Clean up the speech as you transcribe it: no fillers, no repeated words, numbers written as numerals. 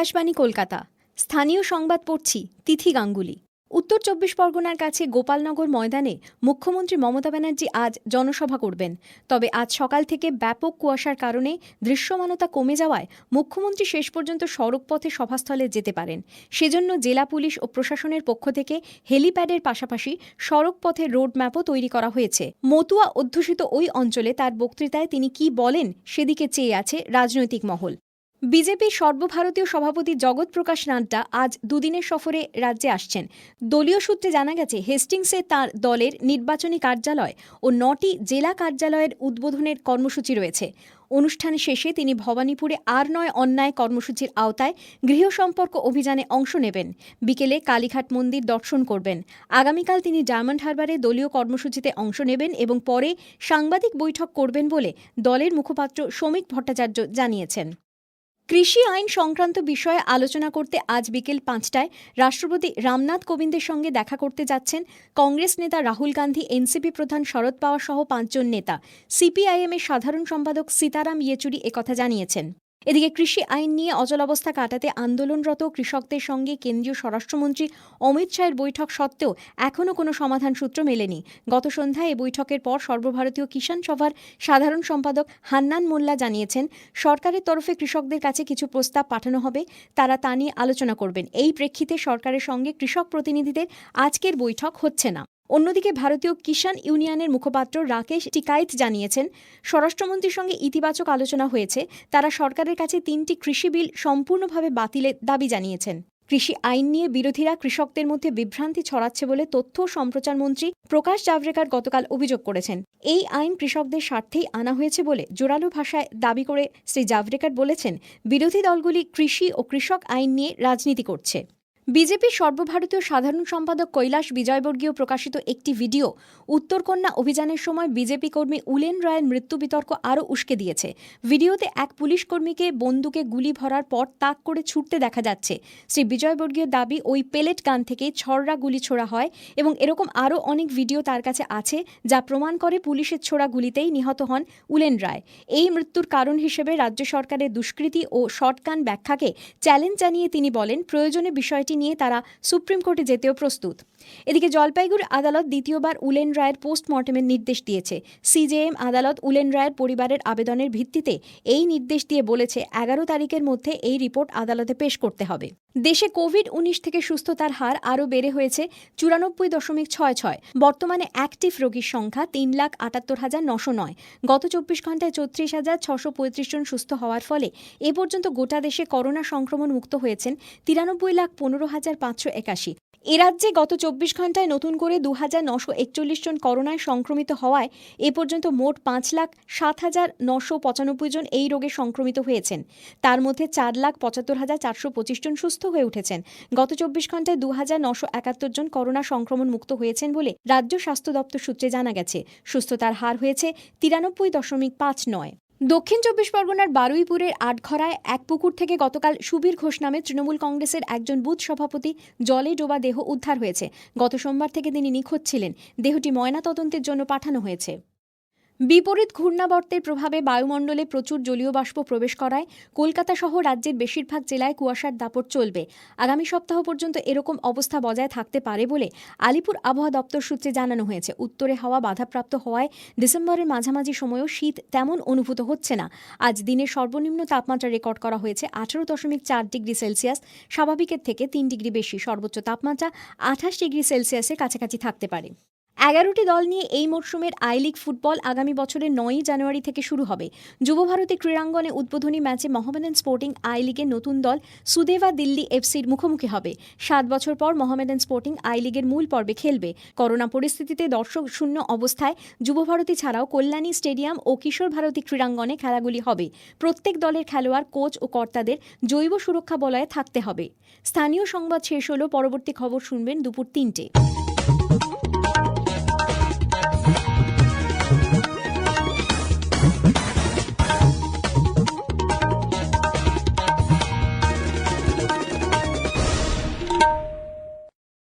আকাশবাণী কলকাতা। স্থানীয় সংবাদ পড়ছি তিথি গাঙ্গুলি। উত্তর ২৪ পরগনার কাছে গোপালনগর ময়দানে মুখ্যমন্ত্রী মমতা ব্যানার্জি আজ জনসভা করবেন। তবে আজ সকাল থেকে ব্যাপক কুয়াশার কারণে দৃশ্যমানতা কমে যাওয়ায় মুখ্যমন্ত্রী শেষ পর্যন্ত সড়কপথে সভাস্থলে যেতে পারেন। সেজন্য জেলা পুলিশ ও প্রশাসনের পক্ষ থেকে হেলিপ্যাডের পাশাপাশি সড়কপথে রোড ম্যাপও তৈরি করা হয়েছে। মতুয়া অধ্যুষিত ওই অঞ্চলে তার বক্তৃতায় তিনি কি বলেন সেদিকে চেয়ে আছে রাজনৈতিক মহল। বিজেপির সর্বভারতীয় সভাপতি জগৎ প্রকাশ নাড্ডা আজ দুদিনের সফরে রাজ্যে আসছেন। দলীয় সূত্রে জানা গেছে, হেস্টিংসে তাঁর দলের নির্বাচনী কার্যালয় ও ৯টি জেলা কার্যালয়ের উদ্বোধনের কর্মসূচি রয়েছে। অনুষ্ঠান শেষে তিনি ভবানীপুরে আর নয় অন্যায় কর্মসূচির আওতায় গৃহ সম্পর্ক অভিযানে অংশ নেবেন। বিকেলে কালীঘাট মন্দির দর্শন করবেন। আগামীকাল তিনি ডায়মন্ড হারবারে দলীয় কর্মসূচিতে অংশ নেবেন এবং পরে সাংবাদিক বৈঠক করবেন বলে দলের মুখপাত্র শ্রমিক ভট্টাচার্য জানিয়েছেন। কৃষি আইন সংক্রান্ত বিষয়ে আলোচনা করতে আজ বিকেল ৫টায় রাষ্ট্রপতি রামনাথ কোবিন্দের সঙ্গে দেখা করতে যাচ্ছেন কংগ্রেস নেতা রাহুল গান্ধী, এনসিপি প্রধান শরদ পাওয়ার সহ ৫ জন নেতা। সিপিআইএমের সাধারণ সম্পাদক সীতারাম ইয়েচুরি একথা জানিয়েছেন। এদিকে কৃষি আইন নিয়ে অচলাবস্থা কাটাতে আন্দোলনরত কৃষকদের সঙ্গে কেন্দ্রীয় স্বরাষ্ট্রমন্ত্রী অমিত শাহের বৈঠক সত্ত্বেও এখনও কোনো সমাধান সূত্র মেলেনি। গত সন্ধ্যায় এই বৈঠকের পর সর্বভারতীয় কিষাণ সভার সাধারণ সম্পাদক হান্নান মোল্লা জানিয়েছেন, সরকারের তরফে কৃষকদের কাছে কিছু প্রস্তাব পাঠানো হবে, তারা তা নিয়ে আলোচনা করবেন। এই প্রেক্ষিতে সরকারের সঙ্গে কৃষক প্রতিনিধিদের আজকের বৈঠক হচ্ছে না। অন্যদিকে ভারতীয় কিষাণ ইউনিয়নের মুখপাত্র রাকেশ টিকাইত জানিয়েছেন, স্বরাষ্ট্রমন্ত্রীর সঙ্গে ইতিবাচক আলোচনা হয়েছে। তারা সরকারের কাছে ৩টি কৃষি বিল সম্পূর্ণভাবে বাতিলের দাবি জানিয়েছেন। কৃষি আইন নিয়ে বিরোধীরা কৃষকদের মধ্যে বিভ্রান্তি ছড়াচ্ছে বলে তথ্য ও সম্প্রচার মন্ত্রী প্রকাশ জাভড়েকর গতকাল অভিযোগ করেছেন। এই আইন কৃষকদের স্বার্থেই আনা হয়েছে বলে জোরালো ভাষায় দাবি করে শ্রী জাভড়েকর বলেছেন, বিরোধী দলগুলি কৃষি ও কৃষক আইন নিয়ে রাজনীতি করছে। বিজেপির সর্বভারতীয় সাধারণ সম্পাদক কৈলাস বিজয়বর্গীয় প্রকাশিত একটি ভিডিও উত্তরকন্যা অভিযানের সময় বিজেপি কর্মী উলেন রায়ের মৃত্যু বিতর্ক আরও উস্কে দিয়েছে। ভিডিওতে এক পুলিশ কর্মীকে বন্দুকে গুলি ভরার পর তাক করে ছুটতে দেখা যাচ্ছে। শ্রী বিজয়বর্গীয় দাবি, ওই পেলেট গান থেকে ছড়রা গুলি ছোড়া হয় এবং এরকম আরও অনেক ভিডিও তার কাছে আছে যা প্রমাণ করে পুলিশের ছোড়া গুলিতেই নিহত হন উলেন রায়। এই মৃত্যুর কারণ হিসেবে রাজ্য সরকারের দুষ্কৃতি ও শর্টগান ব্যাখ্যাকে চ্যালেঞ্জ জানিয়ে তিনি বলেন, প্রয়োজনে বিষয়টি নিয়ে তারা সুপ্রিম কোর্টে যেতেও প্রস্তুত। এদিকে জলপাইগুড়ি আদালত দ্বিতীয়বার উলেন রায়ের পোস্টমর্টেমের নির্দেশ দিয়েছে। সিজেএম আদালত উলেন রায়ের পরিবারের আবেদনের ভিত্তিতে এই নির্দেশ দিয়ে বলেছে, ১১ তারিখের মধ্যে এই রিপোর্ট আদালতে পেশ করতে হবে। দেশে কোভিড-১৯ থেকে সুস্থতার হার আরও বেড়ে হয়েছে ৯৪.৬৬। বর্তমানে অ্যাক্টিভ রোগীর সংখ্যা ৩,৭৮,৯০৯। গত ২৪ ঘণ্টায় ৩৬,৬৩৫ জন সুস্থ হওয়ার ফলে এ পর্যন্ত গোটা দেশে করোনা সংক্রমণ মুক্ত হয়েছেন ৯৩,১৫,৫৮১। এ রাজ্যে গত ২৪ ঘণ্টায় নতুন করে ২,৯৪১ জন করোনায় সংক্রমিত হওয়ায় এ পর্যন্ত মোট ৫,০৭,৯৯৫ জন এই রোগে সংক্রমিত হয়েছেন। তার মধ্যে ৪,৭৫,৪২৫ জন সুস্থ হয়ে উঠেছেন। গত ২৪ ঘণ্টায় ২,৯৭১ জন করোনা সংক্রমণ মুক্ত হয়েছেন বলে রাজ্য স্বাস্থ্য দপ্তর সূত্রে জানা গেছে। সুস্থতার হার হয়েছে ৯৩.৫৯। দক্ষিণ ২৪ পরগনার বারুইপুরের আটঘরায় এক পুকুর থেকে গতকাল সুবীর ঘোষ নামে তৃণমূল কংগ্রেসের একজন বুথ সভাপতি জলে ডোবা দেহ উদ্ধার হয়েছে। গত সোমবার থেকে তিনি নিখোঁজ ছিলেন। দেহটি ময়নাতদন্তের জন্য পাঠানো হয়েছে। বিপরীত ঘূর্ণাবর্তের প্রভাবে বায়ুমণ্ডলে প্রচুর জলীয় বাষ্প প্রবেশ করায় কলকাতা সহ রাজ্যের বেশিরভাগ জেলায় কুয়াশার দাপট চলবে। আগামী সপ্তাহ পর্যন্ত এরকম অবস্থা বজায় থাকতে পারে বলে আলিপুর আবহাওয়া দপ্তর সূত্রে জানানো হয়েছে। উত্তরে হাওয়া বাধাপ্রাপ্ত হওয়ায় ডিসেম্বরের মাঝামাঝি সময়েও শীত তেমন অনুভূত হচ্ছে না। আজ দিনের সর্বনিম্ন তাপমাত্রা রেকর্ড করা হয়েছে ১৮.৪ ডিগ্রি সেলসিয়াস, স্বাভাবিকের থেকে ৩ ডিগ্রি বেশি। সর্বোচ্চ তাপমাত্রা ২৮ ডিগ্রি সেলসিয়াসের কাছাকাছি থাকতে পারে। ১১টি দল নিয়ে এই মরশুমের আই লিগ ফুটবল আগামী বছরের ৯ই জানুয়ারি থেকে শুরু হবে। যুবভারতী ক্রীড়াঙ্গনে উদ্বোধনী ম্যাচে মোহামেডান স্পোর্টিং আই লিগের নতুন দল সুদেবা দিল্লি এফসির মুখোমুখি হবে। ৭ বছর পর মোহামেডান স্পোর্টিং আই লিগের মূল পর্বে খেলবে। করোনা পরিস্থিতিতে দর্শক শূন্য অবস্থায় যুবভারতী ছাড়াও কল্যাণী স্টেডিয়াম ও কিশোর ভারতী ক্রীড়াঙ্গনে খেলাগুলি হবে। প্রত্যেক দলের খেলোয়াড়, কোচ ও কর্তাদের জৈব সুরক্ষা বলয়ে থাকতে হবে। স্থানীয় সংবাদ শেষ হলো। পরবর্তী খবর শুনবেন দুপুর ৩টে।